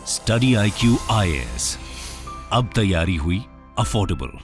Study IQ IAS, अब तैयारी हुई अफोर्डेबल।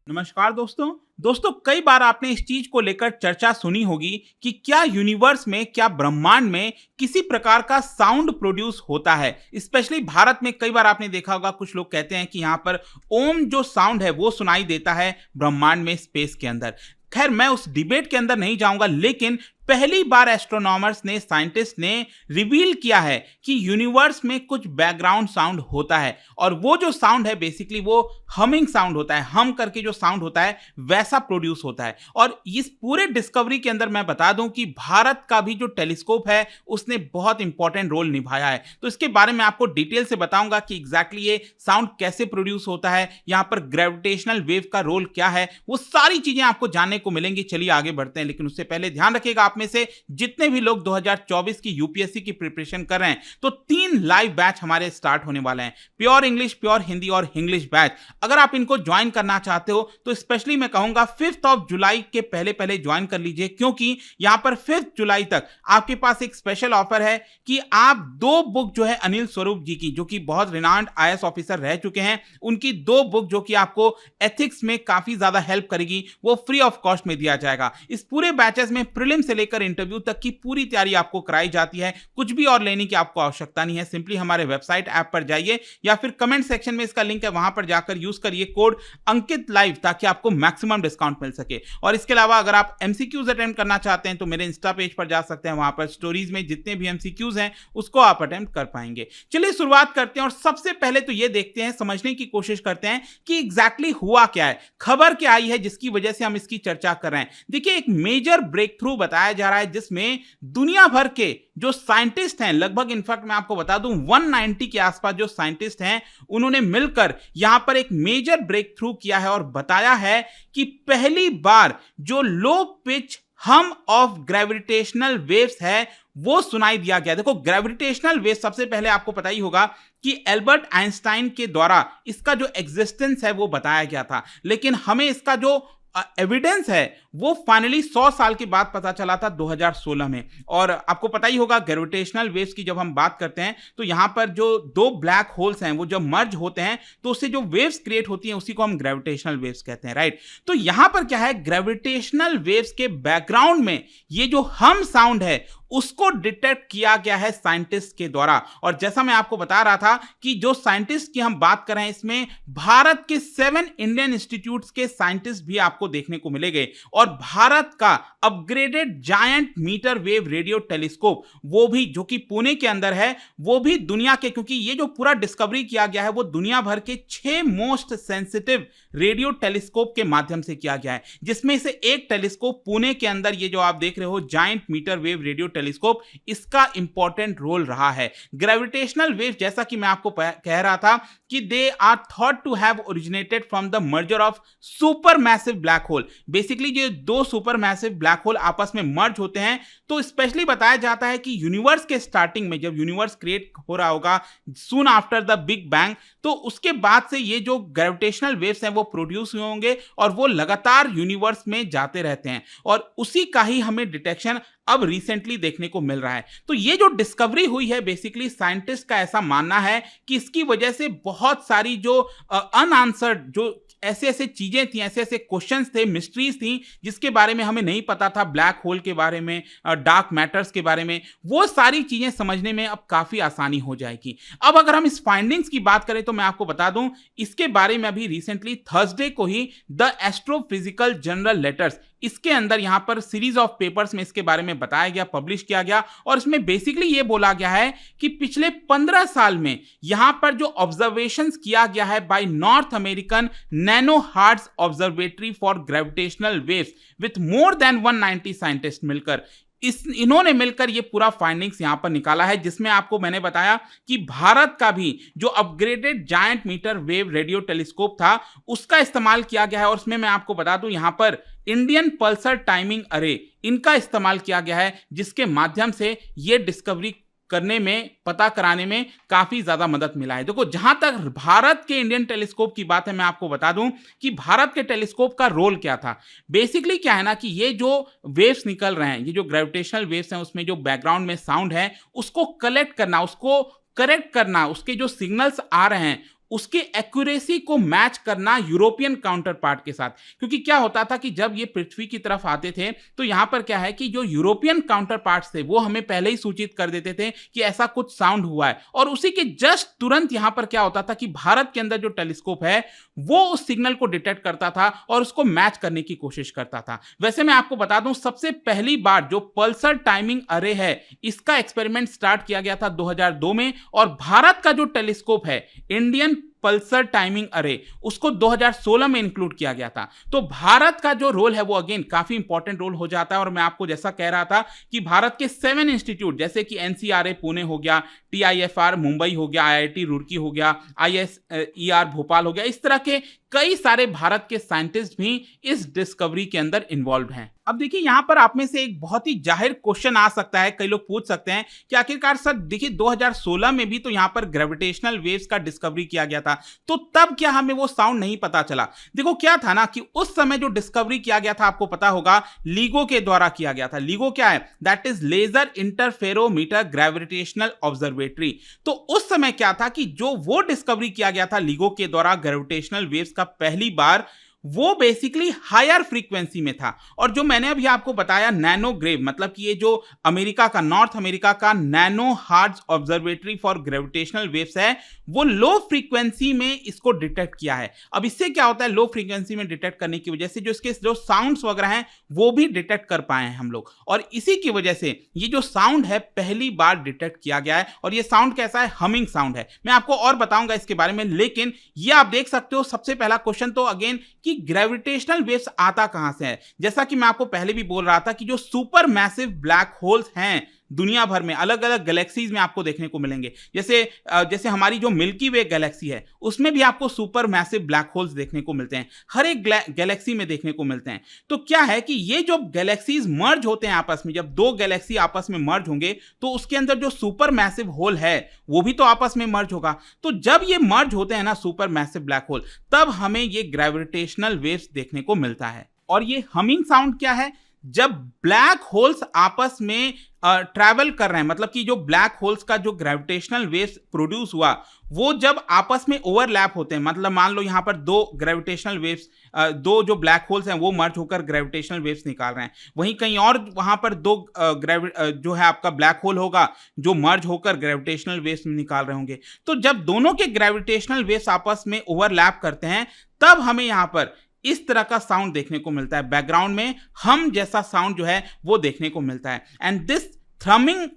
नमस्कार दोस्तों कई बार आपने इस चीज को लेकर चर्चा सुनी होगी कि क्या यूनिवर्स में, क्या ब्रह्मांड में किसी प्रकार का साउंड प्रोड्यूस होता है। स्पेशली भारत में कई बार आपने देखा होगा, कुछ लोग कहते हैं कि यहाँ पर ओम जो साउंड है वो सुनाई देता है ब्रह्मांड में, स्पेस के अंदर। खैर, मैं उस डिबेट के अंदर नहीं जाऊंगा, लेकिन पहली बार एस्ट्रोनॉमर्स ने, साइंटिस्ट ने रिवील किया है कि यूनिवर्स में कुछ बैकग्राउंड साउंड होता है, और वो जो साउंड है बेसिकली वो हमिंग साउंड होता है। हम करके जो साउंड होता है वैसा प्रोड्यूस होता है। और इस पूरे डिस्कवरी के अंदर मैं बता दूं कि भारत का भी जो टेलीस्कोप है उसने बहुत इंपॉर्टेंट रोल निभाया है। तो इसके बारे में आपको डिटेल से बताऊंगा कि एग्जैक्टली ये साउंड कैसे प्रोड्यूस होता है, यहाँ पर ग्रेविटेशनल वेव का रोल क्या है, वो सारी चीजें आपको जानने को मिलेंगी। चलिए आगे बढ़ते हैं, लेकिन उससे पहले ध्यान रखिएगा, आप में से जितने भी लोग 2024 की यूपीएससी की प्रिपरेशन कर रहे हैं, तो 3 लाइव बैच हमारे स्टार्ट होने वाले हैं, प्योर इंग्लिश, प्योर हिंदी और इंग्लिश बैच। अगर आप इनको ज्वाइन करना चाहते हो तो स्पेशली मैं कहूंगा 5 जुलाई के पहले ज्वाइन कर लीजिए, क्योंकि यहां पर 5 जुलाई तक आपके पास एक स्पेशल ऑफर है कि आप 2 बुक जो है अनिल स्वरूप जी की, जो कि बहुत रिनाउंड IAS ऑफिसर रह चुके हैं, उनकी 2 बुक जो कि आपको एथिक्स में काफी ज्यादा हेल्प करेगी, वो फ्री ऑफ कॉस्ट में दिया जाएगा। इस पूरे बैचेस में प्रीलिम से लेकर इंटरव्यू तक की पूरी तैयारी आपको कराई जाती है। कुछ भी और लेने की आपको आवश्यकता नहीं है, सिंपली हमारे वेबसाइट ऐप पर जाइए या फिर कमेंट सेक्शन में इसका लिंक है, वहां पर जाकर यूज करिए कोड अंकित लाइव, ताकि आपको मैक्सिमम डिस्काउंट मिल सके। और इसके अलावा अगर आप MCQs अटेम्प्ट करना चाहते हैं तो मेरे इंस्टा पेज पर जा सकते हैं, वहां पर स्टोरीज में जितने भी MCQs हैं उसको आप अटेम्प्ट कर पाएंगे। चलिए शुरुआत करते हैं, और सबसे पहले तो ये देखते हैं, समझने की कोशिश करते हैं कि एग्जैक्टली हुआ क्या है, खबर क्या आई है जिसकी वजह से हम इसकी चर्चा कर रहे हैं। देखिए, एक मेजर ब्रेक थ्रू बताया जा रहा है जिसमें दुनिया भर के जो साइंटिस्ट हैं, लगभग इनफैक्ट मैं आपको बता दूं 190 के आसपास जो साइंटिस्ट हैं, उन्होंने मिलकर यहां पर एक मेजर ब्रेक थ्रू किया है और बताया है कि पहली बार जो लो पिच हम ऑफ ग्रेविटेशनल वेव्स है वो सुनाई दिया गया। देखो, ग्रेविटेशनल वेव सबसे पहले आपको पता ही होगा कि एल्बर्ट आइंस्टाइन के द्वारा इसका जो एग्जिस्टेंस है वो बताया गया था, लेकिन हमें इसका जो एविडेंस है वो फाइनली 100 साल के बाद पता चला था 2016 में। और आपको पता ही होगा, ग्रेविटेशनल वेव्स की जब हम बात करते हैं तो यहां पर जो 2 ब्लैक होल्स हैं वो जब मर्ज होते हैं तो उससे जो वेव्स क्रिएट होती हैं उसी को हम ग्रेविटेशनल वेव्स कहते हैं, राइट। तो यहां पर क्या है, ग्रेविटेशनल वेव्स के बैकग्राउंड में ये जो हम साउंड है उसको डिटेक्ट किया गया है साइंटिस्ट के द्वारा। और जैसा मैं आपको बता रहा था कि जो साइंटिस्ट की हम बात कर रहे हैं, इसमें भारत के 7 इंडियन इंस्टीट्यूट्स के साइंटिस्ट भी आपको देखने को मिलेंगे। और भारत का upgraded giant metre wave radio telescope, वो भी जो कि पुणे के अंदर है, वो भी दुनिया के, क्योंकि ये जो पूरा डिस्कवरी किया गया है वो दुनिया भर के 6 मोस्ट सेंसिटिव रेडियो टेलीस्कोप के माध्यम से किया गया है, जिसमें से एक टेलीस्कोप पुणे के अंदर, ये जो आप देख रहे हो giant metre wave radio telescope, इसका इंपॉर्टेंट रोल रहा है। ग्रेविटेशनल वेव, जैसा कि मैं आपको कह रहा था कि they are thought to have originated from the merger of super massive black hole. Basically जो 2 सुपर मैसिव ब्लैक होल आपस में मर्ज होते हैं, तो स्पेशली बताया जाता है कि यूनिवर्स के स्टार्टिंग में, जब यूनिवर्स क्रिएट हो रहा होगा soon after the big bang, तो उसके बाद से ये जो ग्रेविटेशनल वेव्स हैं वो प्रोड्यूस हुए होंगे और वो लगातार यूनिवर्स में जाते रहते हैं, और उसी का ही हमें डिटेक्शन अब रिसेंटली देखने को मिल रहा है। तो ये जो डिस्कवरी हुई है, बेसिकली साइंटिस्ट का ऐसा मानना है कि इसकी वजह से बहुत सारी जो अनआंसर्ड जो ऐसे चीजें थी, ऐसे क्वेश्चंस थे, मिस्ट्रीज थी, जिसके बारे में हमें नहीं पता था, ब्लैक होल के बारे में, डार्क मैटर्स के बारे में, वो सारी चीजें समझने में अब काफी आसानी हो जाएगी। अब अगर हम इस फाइंडिंग्स की बात करें तो मैं आपको बता दूं, इसके बारे में अभी रिसेंटली थर्सडे को ही द एस्ट्रोफिजिकल जर्नल लेटर्स, इसके अंदर यहां पर सीरीज ऑफ पेपर्स में इसके बारे में बताया गया, पब्लिश किया गया, और इसमें बेसिकली ये बोला गया है कि पिछले 15 साल में यहां पर जो ऑब्जर्वेशंस किया गया है by North American Nano Hertz Observatory for Gravitational Waves with more than 190 scientist मिलकर, इन्होंने मिलकर ये पूरा फाइंडिंग्स यहां पर निकाला है, जिसमें आपको मैंने बताया कि भारत का भी जो upgraded giant metre wave radio telescope था उसका इस्तेमाल किया गया है। और उसमें मैं आपको बता दूं, यहां पर इंडियन पल्सर टाइमिंग अरे, इनका इस्तेमाल किया गया है, जिसके माध्यम से ये डिस्कवरी करने में, पता कराने में काफी ज्यादा मदद मिला है। देखो, जहां तक भारत के इंडियन टेलीस्कोप की बात है, मैं आपको बता दूं कि भारत के टेलीस्कोप का रोल क्या था। बेसिकली क्या है ना कि ये जो वेव्स निकल रहे हैं, ये जो ग्रेविटेशनल वेव्स हैं, उसमें जो बैकग्राउंड में साउंड है उसको कलेक्ट करना, उसको करेक्ट करना, उसके जो सिग्नल्स आ रहे हैं उसके एक्यूरेसी को मैच करना यूरोपियन काउंटर पार्ट के साथ। क्योंकि क्या होता था कि जब ये पृथ्वी की तरफ आते थे तो यहां पर क्या है कि जो यूरोपियन काउंटर पार्ट्स थे वो हमें पहले ही सूचित कर देते थे कि ऐसा कुछ साउंड हुआ है, और उसी के जस्ट तुरंत यहां पर क्या होता था कि भारत के अंदर जो टेलीस्कोप है वो उस सिग्नल को डिटेक्ट करता था और उसको मैच करने की कोशिश करता था। वैसे मैं आपको बता दूं, सबसे पहली बार जो पल्सर टाइमिंग अरे है इसका एक्सपेरिमेंट स्टार्ट किया गया था 2002 में, और भारत का जो टेलीस्कोप है इंडियन पल्सर टाइमिंग अरे उसको 2016 में इंक्लूड किया गया था। तो भारत का जो रोल है वो अगेन काफी इंपॉर्टेंट रोल हो जाता है। और मैं आपको जैसा कह रहा था कि भारत के 7 इंस्टीट्यूट जैसे कि एनसीआरए पुणे हो गया, टीआईएफआर मुंबई हो गया, आईआईटी रुड़की हो गया, आईएसईआर भोपाल हो गया, इस तरह के कई सारे भारत के साइंटिस्ट भी इस डिस्कवरी के अंदर इन्वॉल्व हैं। अब देखिए यहां पर आप में से एक बहुत ही जाहिर क्वेश्चन आ सकता है, कई लोग पूछ सकते हैं कि आखिरकार सर देखिए 2016 में भी तो यहां पर ग्रेविटेशनल वेव्स का डिस्कवरी किया गया था, तो तब क्या हमें वो साउंड नहीं पता चला? देखो क्या था ना कि उस समय जो डिस्कवरी किया गया था आपको पता होगा लीगो के द्वारा किया गया था। लीगो क्या है? That is Laser Interferometer Gravitational Observatory. तो उस समय क्या था कि जो वो डिस्कवरी किया गया था लीगो के द्वारा ग्रेविटेशनल वेव्स का पहली बार, वो बेसिकली हायर फ्रीक्वेंसी में था। और जो मैंने अभी आपको बताया नैनोग्रेव, मतलब कि ये जो अमेरिका का, नॉर्थ अमेरिका का nano Hertz Observatory for Gravitational waves है, वो लो फ्रीक्वेंसी में इसको डिटेक्ट किया है। अब इससे क्या होता है, लो फ्रीक्वेंसी में डिटेक्ट करने की वजह से जो इसके जो साउंड्स वगैरह हैं वो भी डिटेक्ट कर पाए हैं हम लोग, और इसी की वजह से ये जो साउंड है पहली बार डिटेक्ट किया गया है। और ये साउंड कैसा है? हमिंग साउंड है। मैं आपको और बताऊंगा इसके बारे में, लेकिन ये आप देख सकते हो सबसे पहला क्वेश्चन तो अगेन कि ग्रेविटेशनल वेव्स आता कहां से है। जैसा कि मैं आपको पहले भी बोल रहा था कि जो सुपर मैसिव ब्लैक होल्स हैं दुनिया भर में, अलग अलग गैलेक्सीज में आपको देखने को मिलेंगे। जैसे हमारी जो मिल्की वे गैलेक्सी है उसमें भी आपको सुपर मैसिव ब्लैक होल्स देखने को मिलते हैं, हर एक गैलेक्सी में देखने को मिलते हैं। तो क्या है कि ये जो गैलेक्सीज मर्ज होते हैं आपस में, जब दो गैलेक्सी आपस में मर्ज होंगे तो उसके अंदर जो सुपर मैसिव होल है वो भी तो आपस में मर्ज होगा। तो जब ये मर्ज होते हैं ना सुपर मैसिव ब्लैक होल, तब हमें ये ग्रेविटेशनल वेव्स देखने को मिलता है। और ये हमिंग साउंड क्या है? जब ब्लैक होल्स आपस में ट्रैवल कर रहे हैं, मतलब कि जो ब्लैक होल्स का जो ग्रेविटेशनल वेव्स प्रोड्यूस हुआ वो जब आपस में ओवरलैप होते हैं, मतलब मान लो यहां पर दो ग्रेविटेशनल वेव्स, दो जो ब्लैक होल्स हैं वो मर्ज होकर ग्रेविटेशनल वेव्स निकाल रहे हैं, वहीं कहीं और वहां पर दो जो है आपका ब्लैक होल होगा जो मर्ज होकर ग्रेविटेशनल वेव्स निकाल रहे होंगे। तो जब दोनों के ग्रेविटेशनल वेव्स आपस में ओवरलैप करते हैं तब हमें यहां पर इस तरह का साउंड देखने को मिलता है, बैकग्राउंड में हम जैसा साउंड जो है वो देखने को मिलता है। एंड दिस थ्रमिंग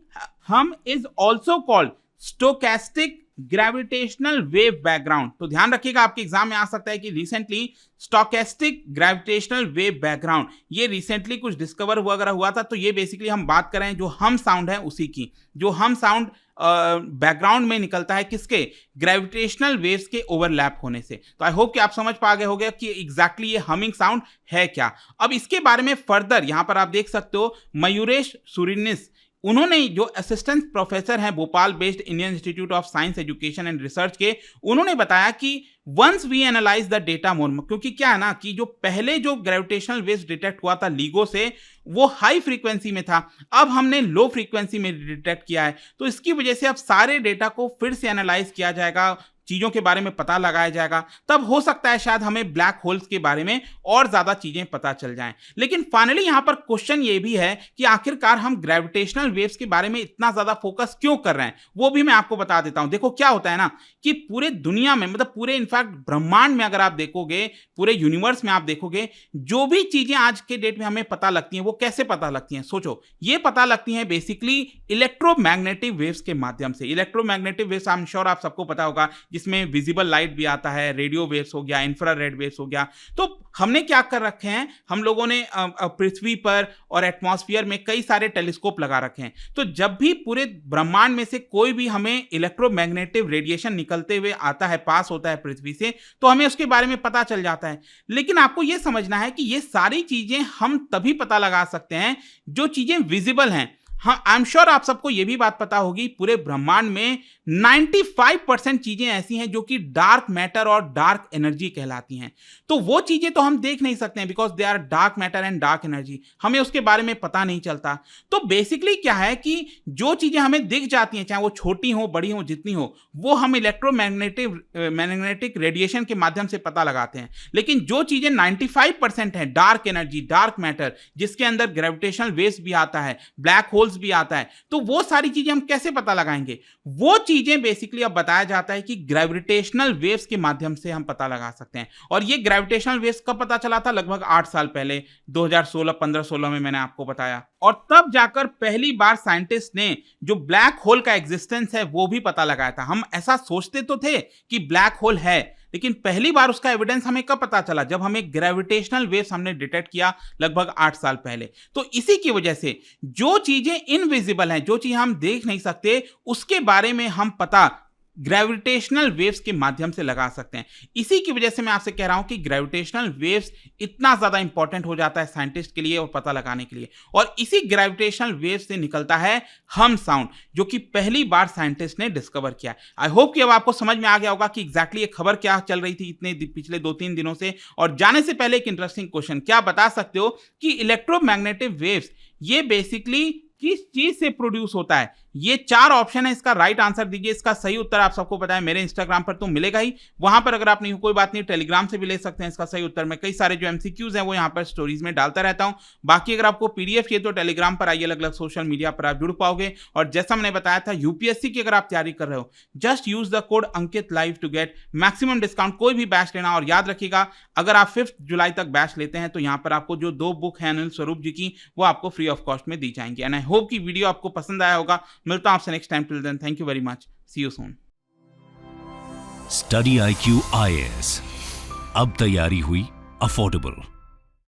हम is also called stochastic gravitational wave background. तो ध्यान रखिएगा आपके एग्जाम में आ सकता है कि recently stochastic gravitational wave background ये रिसेंटली कुछ डिस्कवर वगैरह हुआ था। तो ये बेसिकली हम बात कर रहे हैं जो हम साउंड है उसी की, जो हम साउंड बैकग्राउंड में निकलता है किसके? ग्रेविटेशनल वेव्स के ओवरलैप होने से। तो आई होप कि आप समझ पा गए होंगे कि एग्जैक्टली ये हमिंग साउंड है क्या। अब इसके बारे में फर्दर यहां पर आप देख सकते हो मयूरेश सुरिनिस, उन्होंने जो असिस्टेंट प्रोफेसर हैं Bhopal based Indian Institute of Science Education and Research के, उन्होंने बताया कि once we analyse the data more, क्योंकि क्या है ना कि जो पहले जो ग्रेविटेशनल वेव्स डिटेक्ट हुआ था लीगो से वो हाई फ्रीक्वेंसी में था, अब हमने लो फ्रीक्वेंसी में डिटेक्ट किया है। तो इसकी वजह से अब सारे डेटा को फिर से एनालाइज किया जाएगा, चीजों के बारे में पता लगाया जाएगा, तब हो सकता है शायद हमें ब्लैक होल्स के बारे में और ज्यादा चीजें पता चल जाएं। लेकिन फाइनली यहां पर क्वेश्चन ये भी है कि आखिरकार हम ग्रेविटेशनल वेव्स के बारे में इतना ज्यादा फोकस क्यों कर रहे हैं, वो भी मैं आपको बता देता हूं। देखो क्या होता है ना कि पूरे दुनिया में, मतलब पूरे इनफैक्ट ब्रह्मांड में अगर आप देखोगे, पूरे यूनिवर्स में आप देखोगे, जो भी चीजें आज के डेट में हमें पता लगती हैं वो कैसे पता लगती हैं? सोचो, ये पता लगती हैं बेसिकली इलेक्ट्रोमैग्नेटिक वेव्स के माध्यम से। Electromagnetic waves I am sure आप सबको पता होगा, जिसमें विजिबल लाइट भी आता है, रेडियो वेव्स हो गया, इंफ्रारेड वेव्स हो गया। तो हमने क्या कर रखे हैं, हम लोगों ने पृथ्वी पर और एटमॉस्फेयर में कई सारे टेलीस्कोप लगा रखे हैं। तो जब भी पूरे ब्रह्मांड में से कोई भी हमें इलेक्ट्रोमैग्नेटिक रेडिएशन निकलते हुए आता है, पास होता है पृथ्वी से, तो हमें उसके बारे में पता चल जाता है। लेकिन आपको यह समझना है कि ये सारी चीजें हम तभी पता लगा सकते हैं जो चीजें विजिबल हैं। हाँ, आई एम श्योर आप सबको ये भी बात पता होगी, पूरे ब्रह्मांड में 95% चीजें ऐसी हैं जो कि डार्क मैटर और डार्क एनर्जी कहलाती हैं। तो वो चीजें तो हम देख नहीं सकते हैं because they are dark matter and dark energy, हमें उसके बारे में पता नहीं चलता। तो बेसिकली क्या है कि जो चीजें हमें दिख जाती हैं, चाहे वो छोटी हो, बड़ी हो, जितनी हो, वो हम मैग्नेटिक रेडिएशन के माध्यम से पता लगाते हैं। लेकिन जो चीजें 95% है, डार्क एनर्जी, डार्क मैटर, जिसके अंदर ग्रेविटेशनल वेव्स भी आता है, ब्लैक होल्स भी आता है, तो वो सारी चीजें हम कैसे पता लगाएंगे? वो चीजें बेसिकली अब बताया जाता है कि ग्रेविटेशनल वेव्स के माध्यम से हम पता लगा सकते हैं। और ये ग्रेविटेशनल वेव्स कब पता चला था? लगभग 8 साल पहले, 2016 में मैंने आपको बताया। और तब जाकर पहली बार साइंटिस्ट ने जो ब्लैक होल का एग्जिस्टेंस है वो भी पता लगाया था। हम ऐसा सोचते तो थे कि ब्लैक होल है, लेकिन पहली बार उसका एविडेंस हमें कब पता चला? जब हमें ग्रेविटेशनल वेव्स हमने डिटेक्ट किया लगभग 8 साल पहले। तो इसी की वजह से जो चीजें इनविजिबल हैं, जो चीज हम देख नहीं सकते, उसके बारे में हम पता ग्रेविटेशनल वेव्स के माध्यम से लगा सकते हैं। इसी की वजह से मैं आपसे कह रहा हूं कि ग्रेविटेशनल वेव्स इतना ज्यादा इंपॉर्टेंट हो जाता है साइंटिस्ट के लिए और पता लगाने के लिए। और इसी ग्रेविटेशनल वेव्स से निकलता है हम साउंड, जो कि पहली बार साइंटिस्ट ने डिस्कवर किया। आई होप कि अब आपको समझ में आ गया होगा कि एग्जैक्टली ये खबर क्या चल रही थी इतने पिछले 2-3 दिनों से। और जाने से पहले एक इंटरेस्टिंग क्वेश्चन, क्या बता सकते हो कि इलेक्ट्रोमैग्नेटिक वेव्स ये बेसिकली किस चीज से प्रोड्यूस होता है? ये 4 ऑप्शन है, इसका राइट आंसर दीजिए। इसका सही उत्तर आप सबको पता है, मेरे इंस्टाग्राम पर तो मिलेगा ही, वहां पर अगर आप नहीं, कोई बात नहीं, टेलीग्राम से भी ले सकते हैं इसका सही उत्तर। मैं कई सारे जो एमसीक्यूज हैं वो यहाँ पर स्टोरीज में डालता रहता हूं। बाकी अगर आपको पीडीएफ चाहिए तो टेलीग्राम पर आइए, अलग अलग सोशल मीडिया पर आप जुड़ पाओगे। और जैसा मैंने बताया था, यूपीएससी की अगर आप तैयारी कर रहे हो, just use the code Ankit live to get maximum discount. कोई भी बैच लेना, और याद रखिएगा अगर आप 5 जुलाई तक बैच लेते हैं तो यहाँ पर आपको जो 2 बुक है अनिल स्वरूप जी की, वो आपको फ्री ऑफ कॉस्ट में दी जाएंगी। एंड आई होप कि वीडियो आपको पसंद आया होगा। मिलता हूं आपसे next time. Till then, thank you very much. See you soon. Study IQ IAS अब तैयारी हुई अफोर्डेबल।